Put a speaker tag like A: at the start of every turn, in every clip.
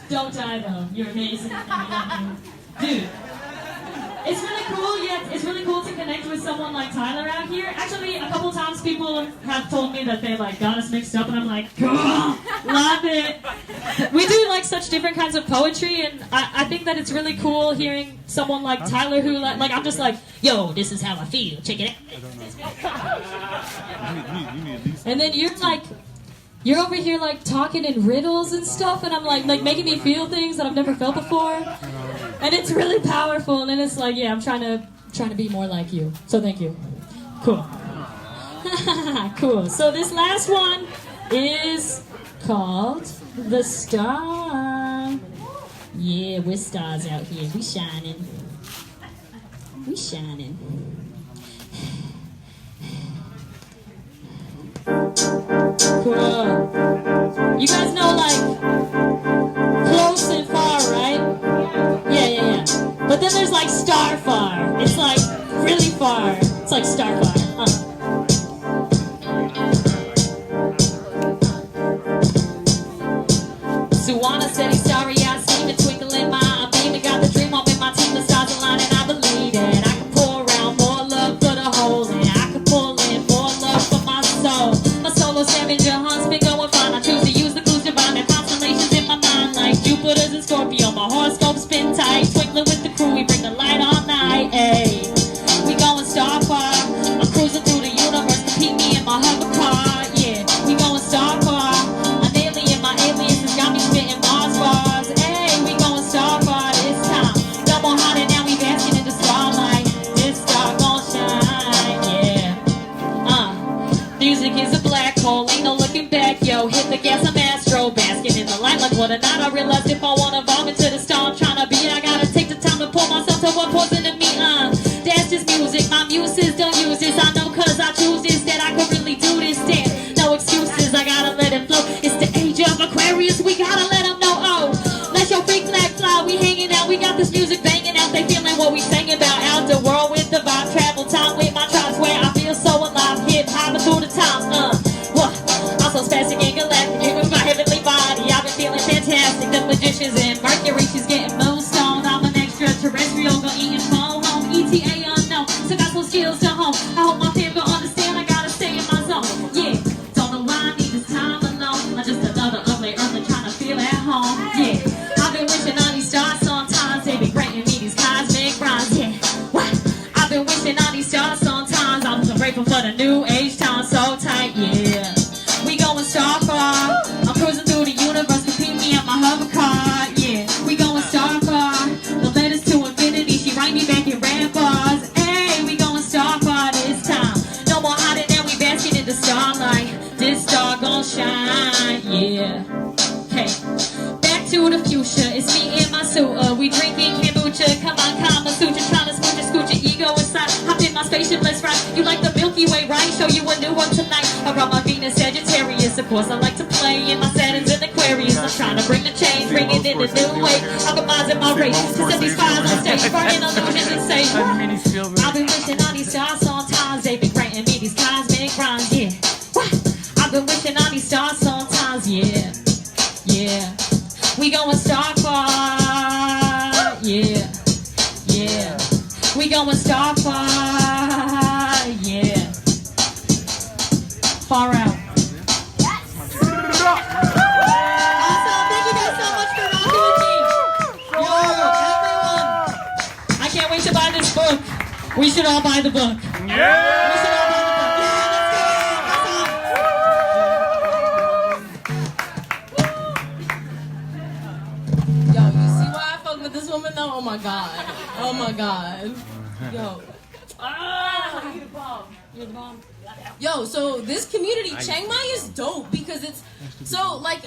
A: Don't die though. You're amazing. Dude. It's really cool, yeah, it's really cool to connect with someone like Tyler out here. Actually, a couple times people have told me that they like got us mixed up and I'm like, cool, love it. We do like such different kinds of poetry and I think that it's really cool hearing someone like Tyler who like I'm just like, yo, this is how I feel, check it out. And then you're over here like talking in riddles and stuff and I'm like making me feel things that I've never felt before. And it's really powerful and it's like, yeah, I'm trying to be more like you. So thank you. Cool. Cool. So this last one is called The Star. Yeah, we're stars out here. We shining. We shining. Cool. You guys know like close and far, right? Yeah. But then there's like star far. It's like really far. It's like star far. Suwana said he's sorry, I seen a twinkle in my eye. Baby got the dream, I'm in my team, the stars align and I believe it. I can pour around more love for the holes and I can pull in more love for my soul. My solo scavenger hunt's been going fine. I choose to use the clues divine and constellations in my mind like Jupiter's and Scorpio. My horoscope's been tight, twinkling with the crew, we bring the light all night. Ayy, we going star far. I'm cruising through the universe, compete me in my hover car. Yeah, we going star far. An alien, my aliens has got me spitting Mars bars. Ayy, we going star far this time. No more hiding now, we basking in the starlight. This star gon' shine, yeah. Music is a black hole, ain't no looking back, yo. Hit the gas, I'm astro, basking in the light like what a night. I realized if I wanna vomit to the star I'm tryna be, I gotta take the time to pour myself to what poison to me. That's just music, my muses don't use this. I know cause I choose this, that I could really do this. Damn, no excuses, I gotta let it flow. It's the age of Aquarius, we gotta let them know. Oh, let your freak flag fly, we hanging out, we got this music banging out. They feeling what we singing about. Out the world with the vibe, travel time with my tribes where I feel so alive. Hip hopping through the times, what? I'm so spastic and galactic with my heavenly body. I've been feeling fantastic. The magician's in Mercury, she's getting moonstone. I'm an extraterrestrial, go eating phone home. ETA unknown, so got some skills to hone. I hope my fam gon' understand, I gotta stay in my zone. Yeah, don't know why I need this time alone. I'm just another ugly earthling trying to feel at home. Yeah, I've been wishing on these stars sometimes. They be granting me these cosmic rhymes. Yeah, what? I've been wishing on these stars sometimes. I'm so grateful for the new age time, so tight, yeah. We going star far. I'm cruising through the universe, compete me in my hover car. Yeah, we going star far. The letters to infinity, she write me back in red bars. Hey, we going star far this time. No more hiding now, we basking in the starlight. This star gon' shine, yeah. Hey, back to the future. It's me in my suit. We drinking kombucha. Come on, Kama Sutra, trying to scooch your ego inside. Hop in my spaceship, let's ride. You like the Milky Way, right? Show you a new one tonight. Around my Venus, Sagittarius. Of course, I like to play in my Saturn's and Aquarius. I'm trying to bring the change, bring it in the new way. Alchemizing my race, to set these fires on stage, burning illusions and say, I've been wishing on these stars sometimes. They've been granting me these cosmic rhymes, yeah. What? I've been wishing on these stars sometimes, yeah. Yeah. We going star far, yeah. Yeah. We going star far, yeah. Far out. Awesome. Thank you guys so much for rocking with me. Yo, everyone. I can't wait to buy this book. We should all buy the book. Yeah. We should all buy the book. Yeah, let's go.
B: Yo, you see why I fuck with this woman though? Oh my god. Oh my god. Yo.
A: Ah, you're the bomb. You're the bomb.
B: Yo, so this community, Chiang Mai is dope because it's so like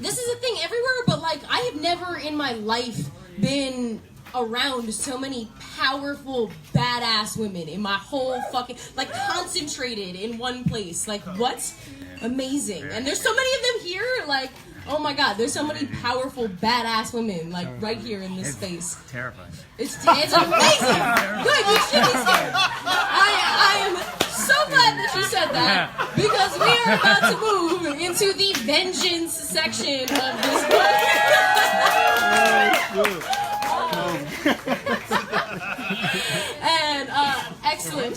B: this is a thing everywhere, but like I have never in my life been around so many powerful, badass women in my whole fucking like concentrated in one place. Like what? Amazing. And there's so many of them here, like oh my god, there's so many powerful, badass women, like, right here in this space.
C: Terrifying.
B: It's amazing! Good, you should be scared. I am so glad that you said that, because we are about to move into the vengeance section of this book. And excellent.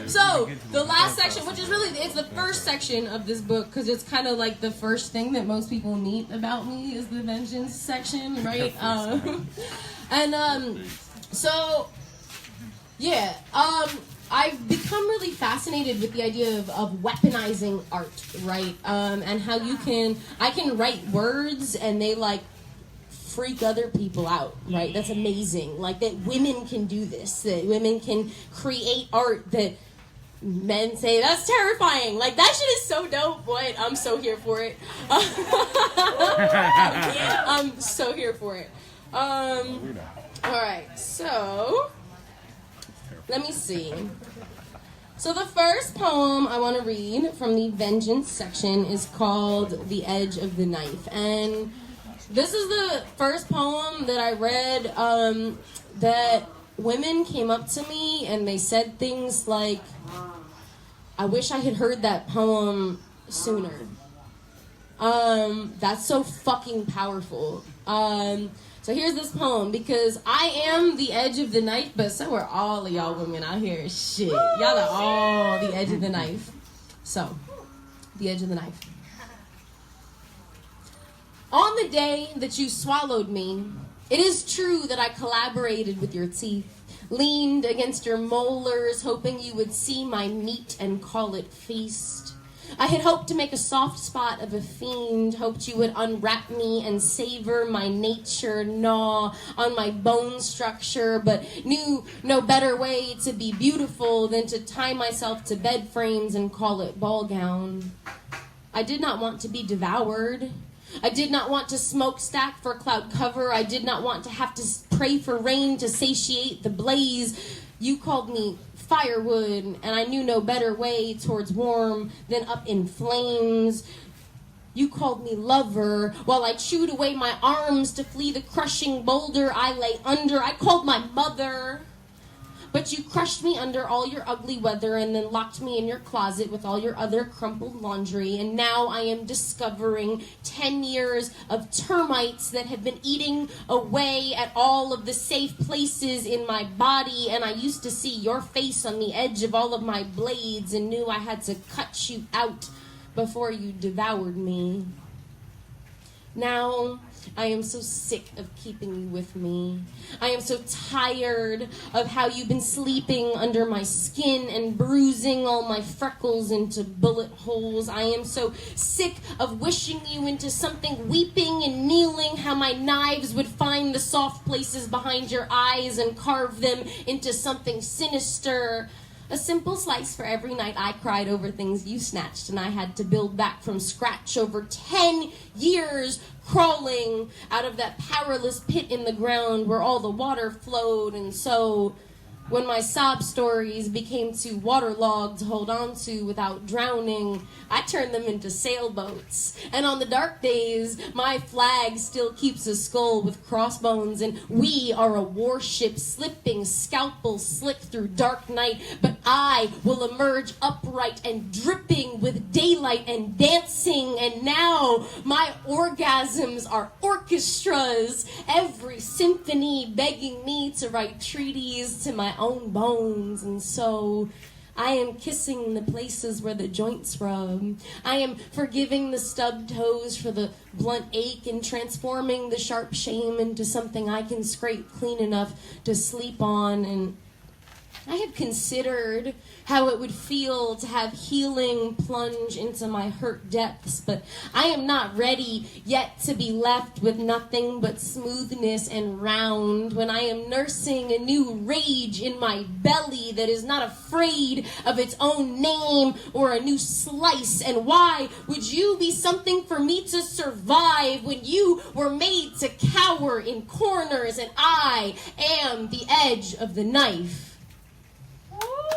B: So the last section, which is really, it's the first section of this book, because it's kind of like the first thing that most people meet about me is the vengeance section, right? So yeah, I've become really fascinated with the idea of weaponizing art, right? And how I can write words and they like freak other people out, right? That's amazing. Like that women can do this, that women can create art that men say, that's terrifying. Like that shit is so dope, boy. I'm so here for it. I'm so here for it. Alright, so let me see. So the first poem I want to read from the vengeance section is called The Edge of the Knife. And this is the first poem that I read that women came up to me and they said things like, I wish I had heard that poem sooner. That's so fucking powerful. So here's this poem, because I am the edge of the knife, but so are all of y'all women out here. Shit. Y'all are all the edge of the knife. So, the edge of the knife. On the day that you swallowed me, it is true that I collaborated with your teeth, leaned against your molars, hoping you would see my meat and call it feast. I had hoped to make a soft spot of a fiend, hoped you would unwrap me and savor my nature, gnaw on my bone structure, but knew no better way to be beautiful than to tie myself to bed frames and call it ball gown. I did not want to be devoured. I did not want to smokestack for cloud cover. I did not want to have to pray for rain to satiate the blaze. You called me firewood, and I knew no better way towards warm than up in flames. You called me lover, while I chewed away my arms to flee the crushing boulder I lay under. I called my mother, but you crushed me under all your ugly weather and then locked me in your closet with all your other crumpled laundry. And now I am discovering 10 years of termites that have been eating away at all of the safe places in my body. And I used to see your face on the edge of all of my blades and knew I had to cut you out before you devoured me. Now I am so sick of keeping you with me. I am so tired of how you've been sleeping under my skin and bruising all my freckles into bullet holes. I am so sick of wishing you into something weeping and kneeling, how my knives would find the soft places behind your eyes and carve them into something sinister. A simple slice for every night I cried over things you snatched, and I had to build back from scratch over 10 years crawling out of that powerless pit in the ground where all the water flowed. And so when my sob stories became too waterlogged to hold on to without drowning, I turned them into sailboats. And on the dark days, my flag still keeps a skull with crossbones, and we are a warship slipping scalpels slick through dark night. But I will emerge upright and dripping with daylight and dancing. And now my orgasms are orchestras, every symphony begging me to write treaties to my own bones. And so I am kissing the places where the joints rub. I am forgiving the stubbed toes for the blunt ache and transforming the sharp shame into something I can scrape clean enough to sleep on. And I have considered how it would feel to have healing plunge into my hurt depths, but I am not ready yet to be left with nothing but smoothness and round when I am nursing a new rage in my belly that is not afraid of its own name or a new slice. And why would you be something for me to survive when you were made to cower in corners and I am the edge of the knife? So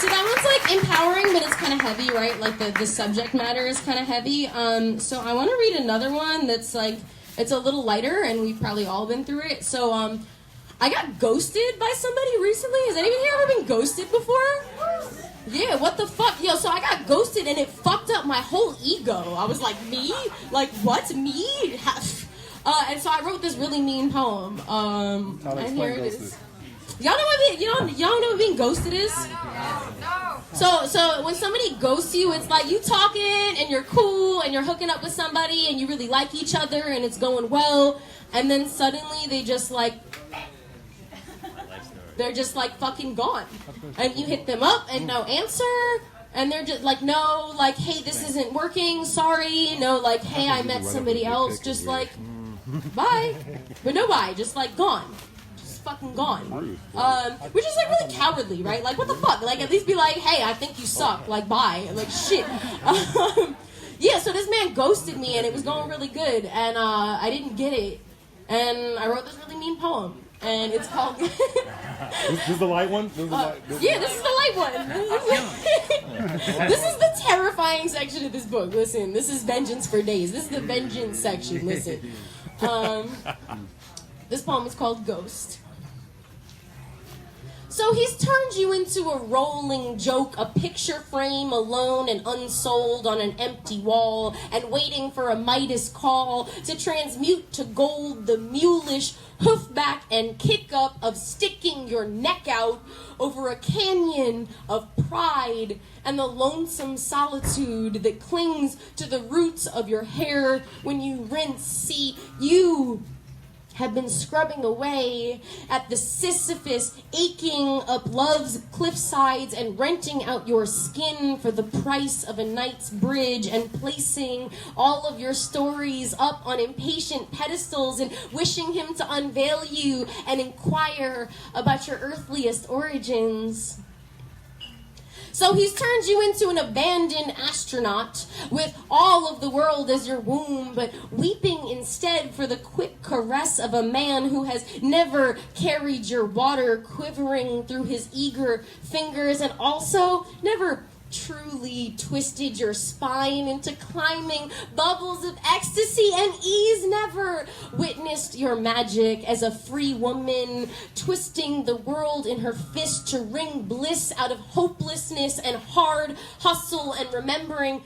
B: that one's like empowering, but it's kind of heavy, right? Like the subject matter is kind of heavy. So I want to read another one that's like, it's a little lighter, and we've probably all been through it. So I got ghosted by somebody recently. Has anybody here ever been ghosted before? Yeah, what the fuck? Yo, so I got ghosted and it fucked up my whole ego. I was like, me? Like, what? Me? And so I wrote this really mean poem. And here it is. Y'all know what y'all know what being ghosted is? No. So when somebody ghosts you, it's like you talking and you're cool and you're hooking up with somebody and you really like each other and it's going well, and then suddenly they're just like fucking gone. And you hit them up and no answer. And they're just like, no, like, hey, this isn't working. Sorry. No, like, hey, I met somebody else. Just like, bye. But no bye. Just like gone. Just fucking gone. Which is like really cowardly, right? Like, what the fuck? Like, at least be like, hey, I think you suck. Like, bye. Like, shit. Yeah, so this man ghosted me and it was going really good. And I didn't get it. And I wrote this really mean poem. And it's called...
C: This is the light one?
B: Yeah, this is the light one. This is the terrifying section of this book. Listen, this is vengeance for days. This is the vengeance section. Listen. This poem is called Ghost. So he's turned you into a rolling joke, a picture frame alone and unsold on an empty wall, and waiting for a Midas call to transmute to gold the mulish hoofback and kick up of sticking your neck out over a canyon of pride and the lonesome solitude that clings to the roots of your hair when you rinse. See, you have been scrubbing away at the Sisyphus, aching up love's cliffsides and renting out your skin for the price of a night's bridge, and placing all of your stories up on impatient pedestals and wishing him to unveil you and inquire about your earthliest origins. So he's turned you into an abandoned astronaut with all of the world as your womb, but weeping instead for the quick caress of a man who has never carried your water quivering through his eager fingers, and also never truly twisted your spine into climbing bubbles of ecstasy and ease, never witnessed your magic as a free woman, twisting the world in her fist to wring bliss out of hopelessness and hard hustle, and remembering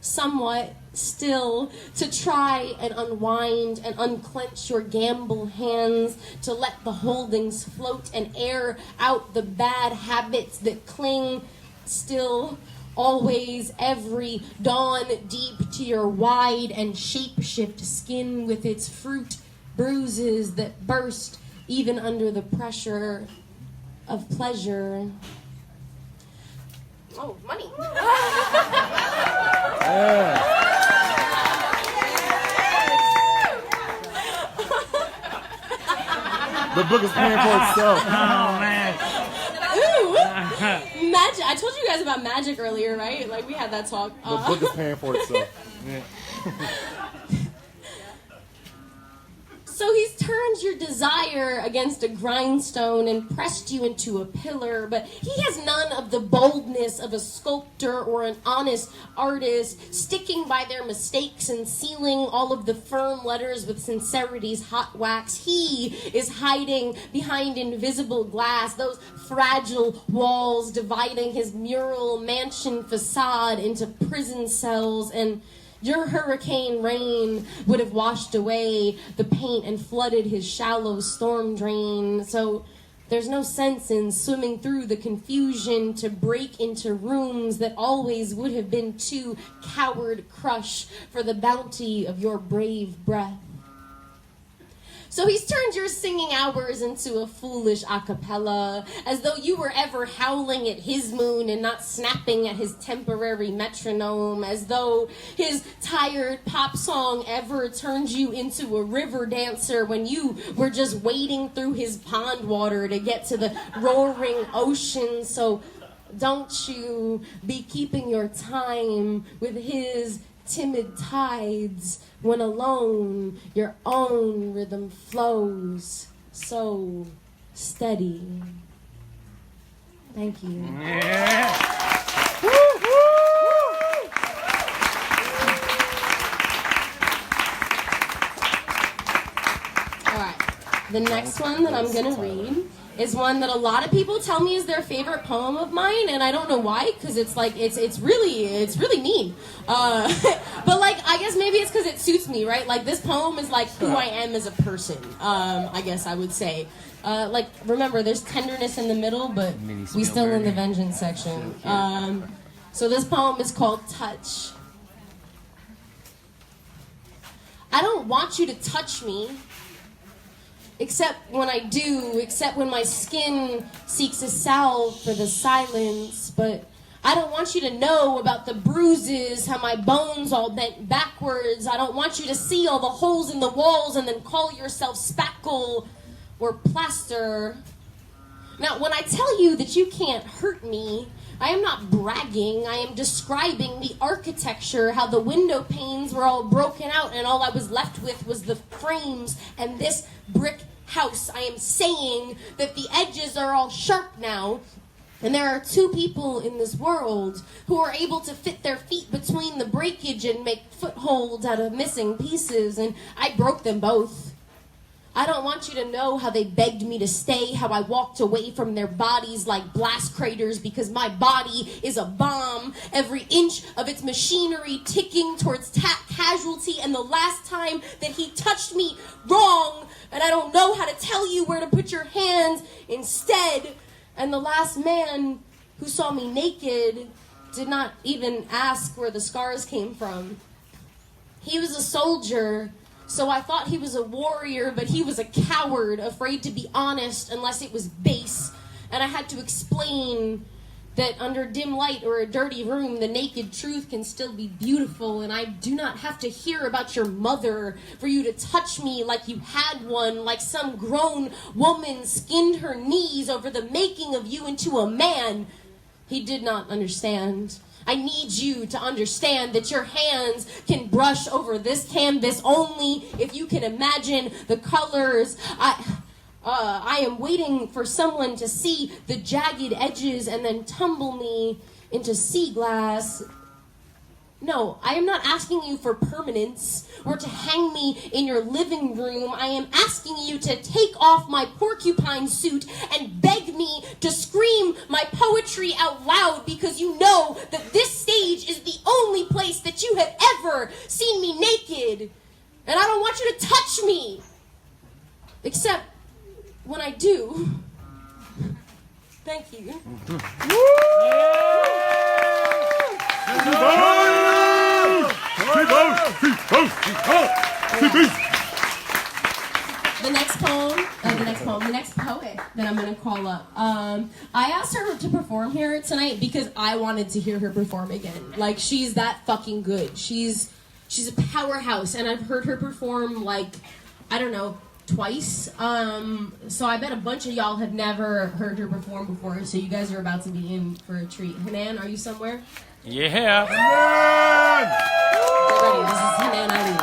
B: somewhat still to try and unwind and unclench your gamble hands, to let the holdings float and air out the bad habits that cling still, always, every dawn, deep to your wide and shape-shift skin with its fruit bruises that burst even under the pressure of pleasure. Oh, money.
C: The book is paying for itself.
D: Oh, man.
B: Ooh. Magic. I told you guys about magic earlier, right? Like, we had that talk.
C: The book is paying for itself. Yeah.
B: So he's turned your desire against a grindstone and pressed you into a pillar, but he has none of the boldness of a sculptor or an honest artist, sticking by their mistakes and sealing all of the firm letters with sincerity's hot wax. He is hiding behind invisible glass, those fragile walls dividing his mural mansion facade into prison cells, and your hurricane rain would have washed away the paint and flooded his shallow storm drain. So there's no sense in swimming through the confusion to break into rooms that always would have been too coward crush for the bounty of your brave breath. So he's turned your singing hours into a foolish a cappella, as though you were ever howling at his moon and not snapping at his temporary metronome, as though his tired pop song ever turned you into a river dancer when you were just wading through his pond water to get to the roaring ocean. So don't you be keeping your time with his timid tides, when alone your own rhythm flows so steady. Thank you.
D: Yeah.
B: All right, the next one that I'm gonna read is one that a lot of people tell me is their favorite poem of mine, and I don't know why, because it's like it's really mean. But like I guess maybe it's because it suits me, right? Like this poem is like who I am as a person. I guess I would say. Like remember, there's tenderness in the middle, but we still in the vengeance section. So this poem is called Touch. I don't want you to touch me. Except when I do, except when my skin seeks a salve for the silence. But I don't want you to know about the bruises, how my bones all bent backwards. I don't want you to see all the holes in the walls and then call yourself spackle or plaster. Now, when I tell you that you can't hurt me, I am not bragging. I am describing the architecture, how the window panes were all broken out and all I was left with was the frames and this brick house. I am saying that the edges are all sharp now, and there are two people in this world who are able to fit their feet between the breakage and make footholds out of missing pieces, and I broke them both. I don't want you to know how they begged me to stay, how I walked away from their bodies like blast craters because my body is a bomb, every inch of its machinery ticking towards casualty, and the last time that he touched me wrong, and I don't know how to tell you where to put your hands instead, and the last man who saw me naked did not even ask where the scars came from. He was a soldier. So I thought he was a warrior, but he was a coward, afraid to be honest unless it was base. And I had to explain that under dim light or a dirty room, the naked truth can still be beautiful, and I do not have to hear about your mother for you to touch me like you had one, like some grown woman skinned her knees over the making of you into a man. He did not understand. I need you to understand that your hands can brush over this canvas only if you can imagine the colors. I am waiting for someone to see the jagged edges and then tumble me into sea glass. No, I am not asking you for permanence or to hang me in your living room. I am asking you to take off my porcupine suit and beg me to scream my poetry out loud, because you know that this stage is the only place that you have ever seen me naked. And I don't want you to touch me. Except when I do. Thank you. The next poet that I'm going to call up. I asked her to perform here tonight because I wanted to hear her perform again. Like, she's that fucking good. She's a powerhouse, and I've heard her perform, like, I don't know, twice. So I bet a bunch of y'all have never heard her perform before, so you guys are about to be in for a treat. Hanan, are you somewhere?
D: Yeah.
B: Get ready. This is Hanan Ali.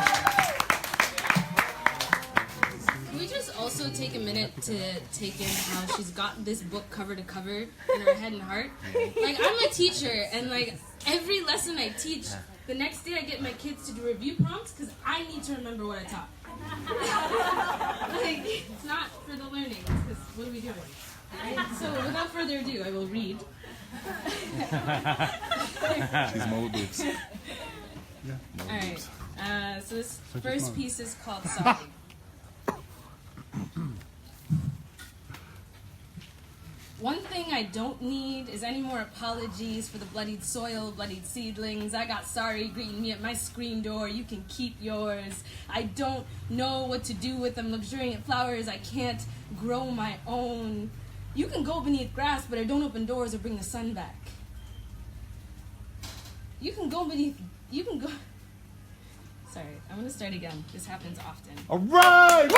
E: Can we just also take a minute to take in how she's got this book cover to cover in her head and heart? Like, I'm a teacher, and like every lesson I teach, the next day I get my kids to do review prompts because I need to remember what I taught. Like, it's not for the learning, because what are we doing? Right? So without further ado, I will read.
C: She's mobile boobs.
E: Alright, so this first piece is called Sorry. One thing I don't need is any more apologies for the bloodied soil, bloodied seedlings. I got sorry greeting me at my screen door. You can keep yours. I don't know what to do with them luxuriant flowers. I can't grow my own. You can go beneath grass, but I don't open doors or bring the sun back. You can go. Sorry, I'm gonna start again. This happens often.
C: All right!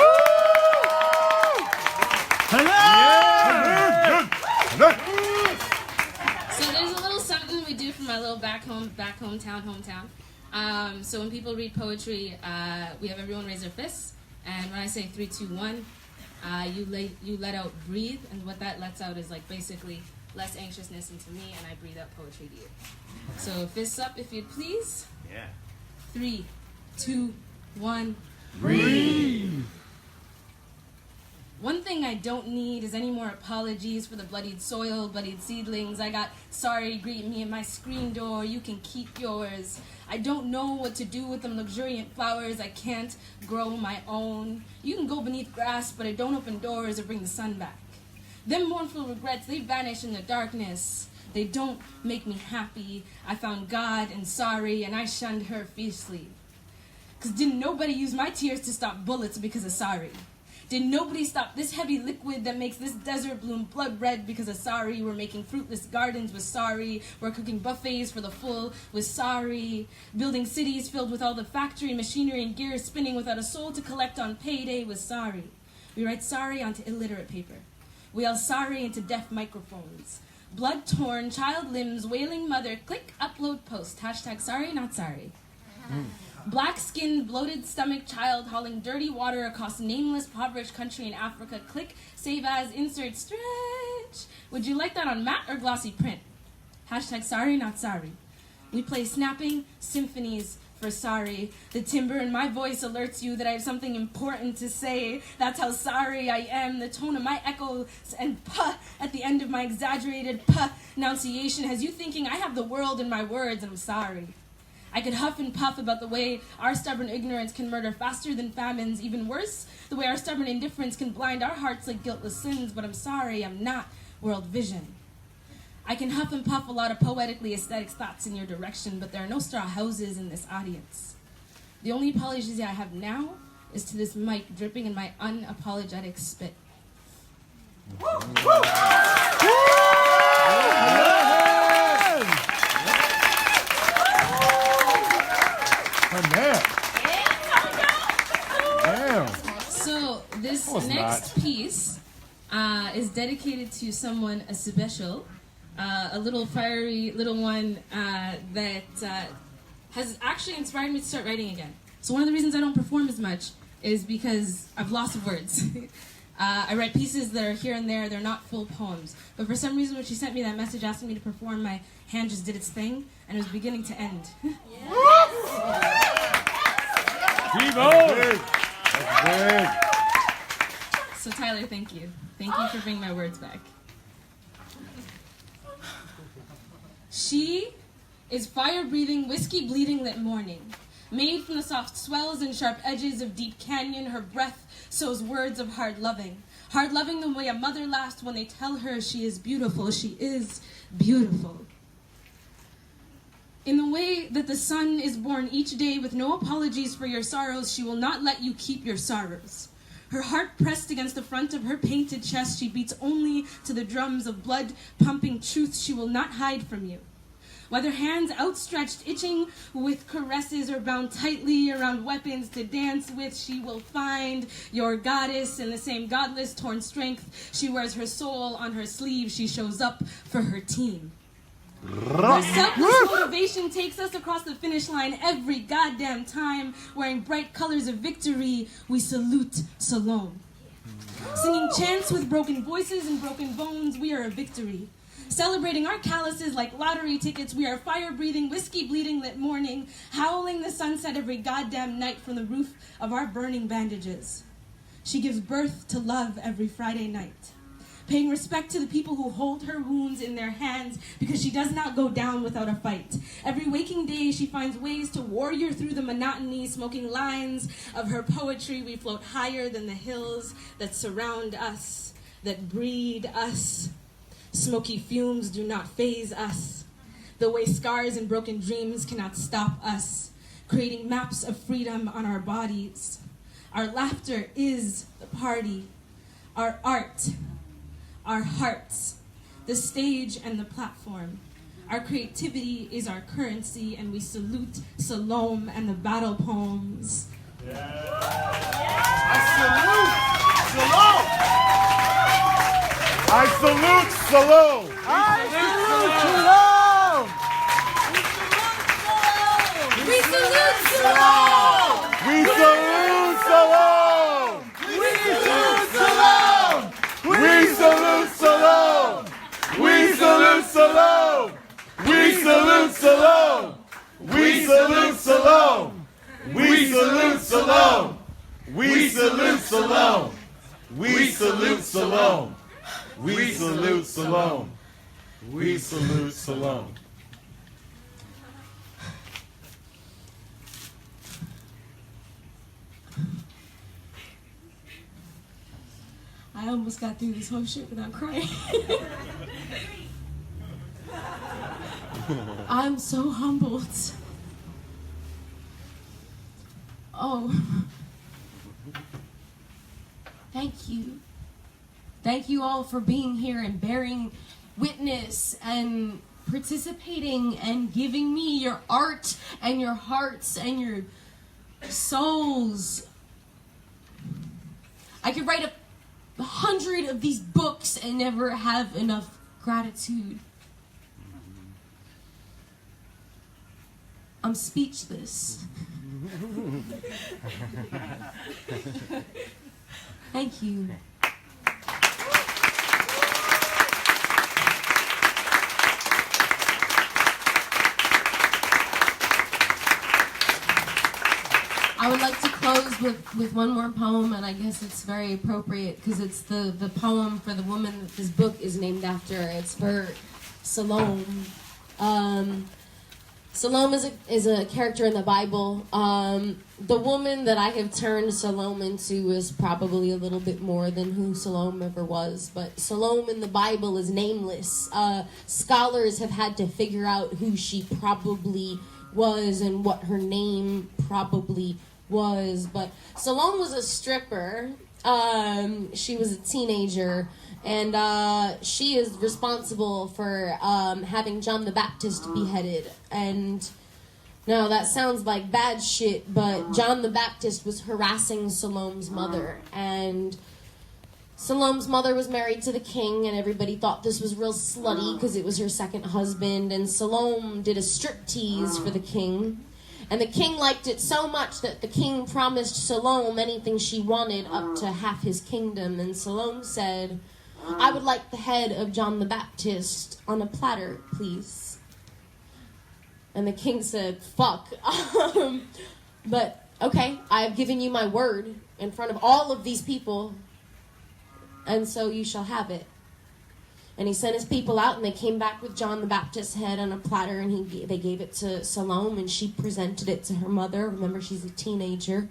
E: So there's a little something we do for my little hometown. So when people read poetry, we have everyone raise their fists, and when I say 3, 2, 1, you let out breathe, and what that lets out is like basically less anxiousness into me, and I breathe out poetry to you. So fists up if you'd please.
D: Yeah.
E: 3, 2, 1.
C: Breathe!
E: One thing I don't need is any more apologies for the bloodied soil, bloodied seedlings. I got sorry, greet me at my screen door, you can keep yours. I don't know what to do with them luxuriant flowers, I can't grow my own. You can go beneath grass, but it don't open doors or bring the sun back. Them mournful regrets, they vanish in the darkness. They don't make me happy. I found God and sorry, and I shunned her fiercely. 'Cause didn't nobody use my tears to stop bullets because of sorry? Did nobody stop this heavy liquid that makes this desert bloom blood red because of sorry? We're making fruitless gardens with sorry. We're cooking buffets for the full with sorry. Building cities filled with all the factory machinery and gears spinning without a soul to collect on payday with sorry. We write sorry onto illiterate paper. We yell sorry into deaf microphones. Blood torn, child limbs, wailing mother, click, upload, post. Hashtag sorry, not sorry. Black-skinned, bloated stomach child hauling dirty water across nameless, impoverished country in Africa. Click, save as, insert, stretch. Would you like that on matte or glossy print? Hashtag sorry, not sorry. We play snapping symphonies for sorry. The timbre in my voice alerts you that I have something important to say. That's how sorry I am. The tone of my echoes and puh at the end of my exaggerated puh enunciation has you thinking I have the world in my words and I'm sorry. I could huff and puff about the way our stubborn ignorance can murder faster than famines. Even worse, the way our stubborn indifference can blind our hearts like guiltless sins. But I'm sorry, I'm not World Vision. I can huff and puff a lot of poetically aesthetic thoughts in your direction, but there are no straw houses in this audience. The only apologies I have now is to this mic dripping in my unapologetic spit.
C: Damn.
E: So this next piece is dedicated to someone special, a little fiery little one that has actually inspired me to start writing again. So one of the reasons I don't perform as much is because I've lost words. I write pieces that are here and there, they're not full poems. But for some reason when she sent me that message asking me to perform, my hand just did its thing and it was beginning to end. So Tyler, thank you. Thank you for bringing my words back. She is fire-breathing, whiskey-bleeding lit morning. Made from the soft swells and sharp edges of deep canyon, her breath sows words of hard loving. Hard loving the way a mother laughs when they tell her she is beautiful. She is beautiful. In the way that the sun is born each day with no apologies for your sorrows, she will not let you keep your sorrows. Her heart pressed against the front of her painted chest, she beats only to the drums of blood-pumping truth she will not hide from you. Whether hands outstretched, itching with caresses, or bound tightly around weapons to dance with, she will find your goddess in the same godless torn strength. She wears her soul on her sleeve. She shows up for her team. Her selfless motivation takes us across the finish line every goddamn time. Wearing bright colors of victory, we salute Salome. Singing chants with broken voices and broken bones, we are a victory. Celebrating our calluses like lottery tickets, we are fire-breathing, whiskey-bleeding lit morning, howling the sunset every goddamn night from the roof of our burning bandages. She gives birth to love every Friday night, paying respect to the people who hold her wounds in their hands because she does not go down without a fight. Every waking day, she finds ways to warrior through the monotony, smoking lines of her poetry. We float higher than the hills that surround us, that breed us. Smoky fumes do not faze us. The way scars and broken dreams cannot stop us, creating maps of freedom on our bodies. Our laughter is the party, our art, our hearts, the stage and the platform. Our creativity is our currency, and we salute Salome and the battle poems.
C: I salute Salome!
B: We salute Salome!
C: We salute Salome! We salute Salome! We salute Salome! We salute Salome! We salute Salome! We salute Salome! We salute Salome! We salute Salome! We salute Salome. We salute Salome. We salute Salome.
B: I almost got through this whole shit without crying. I'm so humbled. Oh. Thank you. Thank you all for being here and bearing witness and participating and giving me your art and your hearts and your souls. I could write 100 of these books and never have enough gratitude. I'm speechless. Thank you. I would like to close with one more poem, and I guess it's very appropriate because it's the poem for the woman that this book is named after. It's for Salome. Salome is a character in the Bible. The woman that I have turned Salome into is probably a little bit more than who Salome ever was. But Salome in the Bible is nameless. Scholars have had to figure out who she probably was and what her name probably was. But Salome was a stripper. She was a teenager. And she is responsible for having John the Baptist beheaded. And no, that sounds like bad shit, but John the Baptist was harassing Salome's mother. And Salome's mother was married to the king, and everybody thought this was real slutty because it was her second husband. And Salome did a striptease for the king. And the king liked it so much that the king promised Salome anything she wanted up to half his kingdom. And Salome said, I would like the head of John the Baptist on a platter, please. And the king said, fuck. But, okay, I have given you my word in front of all of these people, and so you shall have it. And he sent his people out, and they came back with John the Baptist's head on a platter, and they gave it to Salome, and she presented it to her mother. Remember, she's a teenager.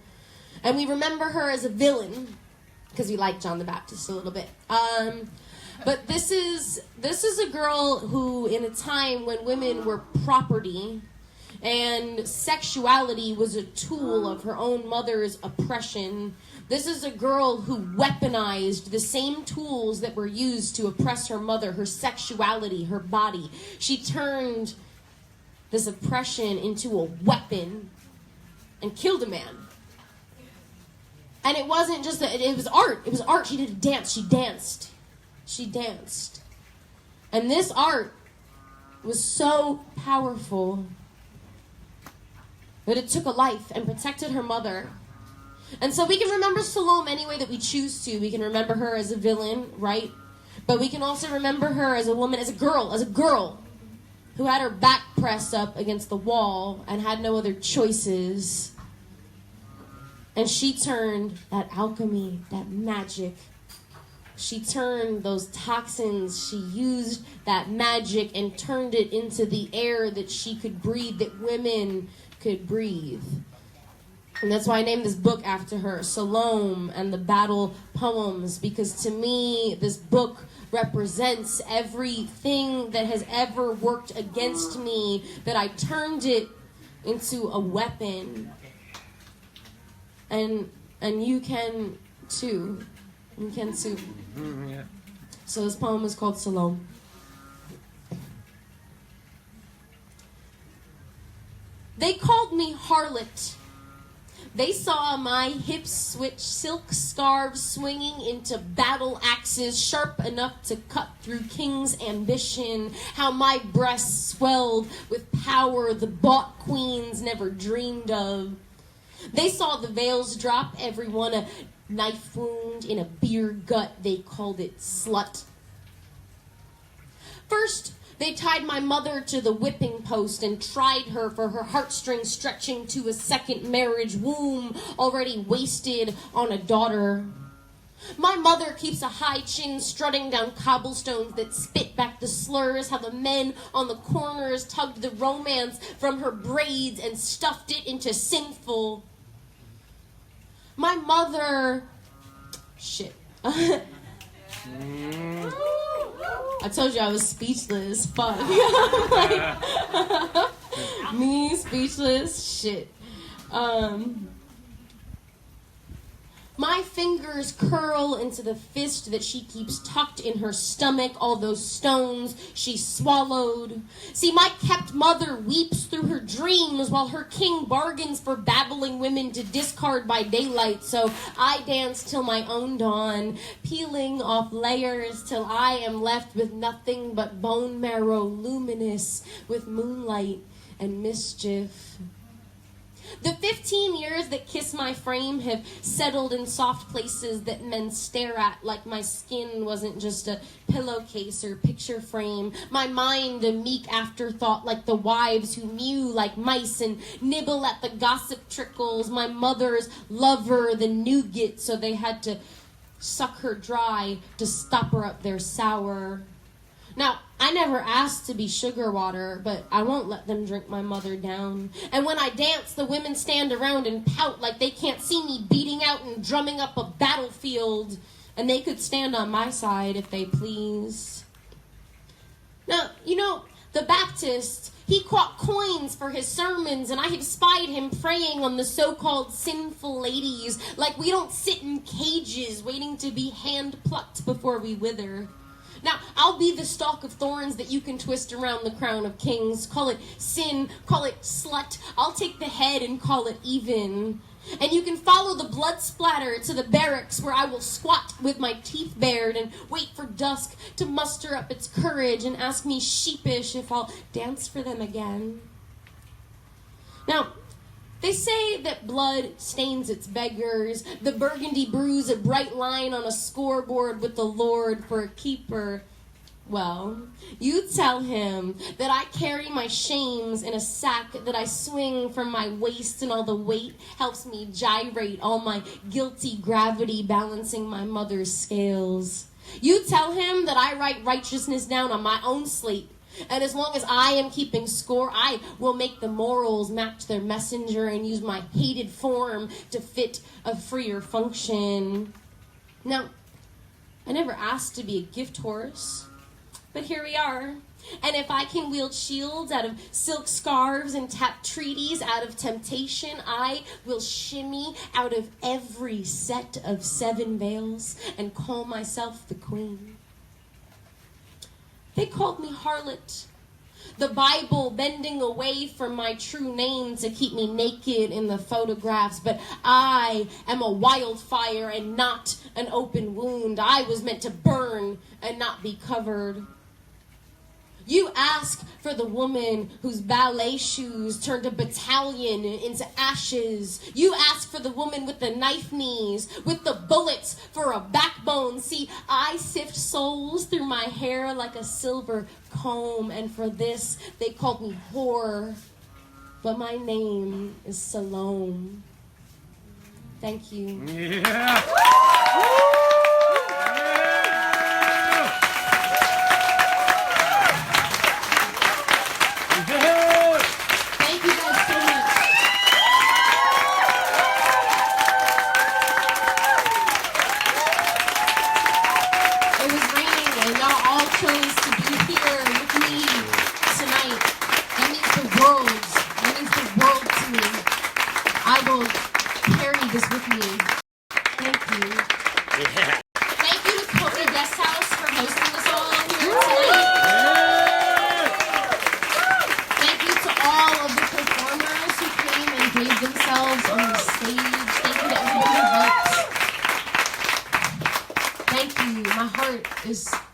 B: And we remember her as a villain, because we like John the Baptist a little bit. But this is a girl who, in a time when women were property and sexuality was a tool of her own mother's oppression, this is a girl who weaponized the same tools that were used to oppress her mother, her sexuality, her body. She turned this oppression into a weapon and killed a man. And it wasn't just that, it was art. It was art. She did a dance. She danced. She danced. And this art was so powerful that it took a life and protected her mother. And so we can remember Salome any way that we choose to. We can remember her as a villain, right? But we can also remember her as a woman, as a girl who had her back pressed up against the wall and had no other choices. And she turned that alchemy, that magic. She turned those toxins. She used that magic and turned it into the air that she could breathe, that women could breathe. And that's why I named this book after her, Salome and the Battle Poems, because to me, this book represents everything that has ever worked against me, that I turned it into a weapon. And you can too. You can too.
C: Yeah.
B: So this poem is called Salome. They called me harlot. They saw my hips switch, silk scarves swinging into battle axes sharp enough to cut through king's ambition. How my breasts swelled with power the bought queens never dreamed of. They saw the veils drop, everyone a knife wound in a beer gut. They called it slut. First, they tied my mother to the whipping post and tried her for her heartstrings stretching to a second marriage, womb already wasted on a daughter. My mother keeps a high chin strutting down cobblestones that spit back the slurs, how the men on the corners tugged the romance from her braids and stuffed it into sinful. My mother... Shit. I told you I was speechless. Fuck. Me, speechless. Shit. My fingers curl into the fist that she keeps tucked in her stomach, all those stones she swallowed. See, my kept mother weeps through her dreams while her king bargains for babbling women to discard by daylight. So I dance till my own dawn, peeling off layers till I am left with nothing but bone marrow luminous with moonlight and mischief. The 15 years that kiss my frame have settled in soft places that men stare at, like my skin wasn't just a pillowcase or picture frame. My mind a meek afterthought, like the wives who mew like mice and nibble at the gossip trickles. My mother's lover, the nougat, so they had to suck her dry to stop her up their sour. Now, I never asked to be sugar water, but I won't let them drink my mother down. And when I dance, the women stand around and pout like they can't see me beating out and drumming up a battlefield. And they could stand on my side if they please. Now, you know, the Baptist, he caught coins for his sermons, and I have spied him preying on the so-called sinful ladies, like we don't sit in cages waiting to be hand-plucked before we wither. Now, I'll be the stalk of thorns that you can twist around the crown of kings. Call it sin, call it slut. I'll take the head and call it even. And you can follow the blood splatter to the barracks where I will squat with my teeth bared and wait for dusk to muster up its courage and ask me sheepish if I'll dance for them again. Now, they say that blood stains its beggars. The burgundy bruise a bright line on a scoreboard with the Lord for a keeper. Well, you tell him that I carry my shames in a sack that I swing from my waist, and all the weight helps me gyrate all my guilty gravity balancing my mother's scales. You tell him that I write righteousness down on my own slate, and as long as I am keeping score, I will make the morals match their messenger and use my hated form to fit a freer function. Now, I never asked to be a gift horse, but here we are. And if I can wield shields out of silk scarves and tap treaties out of temptation, I will shimmy out of every set of 7 veils and call myself the queen. They called me harlot, the Bible bending away from my true name to keep me naked in the photographs, but I am a wildfire and not an open wound. I was meant to burn and not be covered. You ask for the woman whose ballet shoes turned a battalion into ashes. You ask for the woman with the knife knees, with the bullets for a backbone. See, I sift souls through my hair like a silver comb, and for this they called me whore. But my name is Salome. Thank you.
C: Yeah.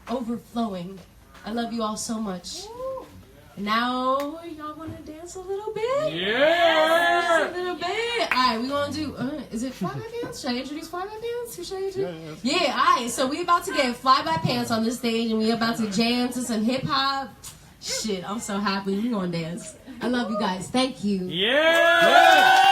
B: Overflowing. I love you all so much. And now, y'all want to dance a little bit?
C: Yeah!
B: A little bit. All right, we're going to do, is it Fly By Pants? Should I introduce Fly By Pants? Who should I introduce? Yeah, all right. So we about to get Fly By Pants on this stage, and we about to jam to some hip-hop. Shit, I'm so happy. We going to dance. I love you guys. Thank you.
C: Yeah!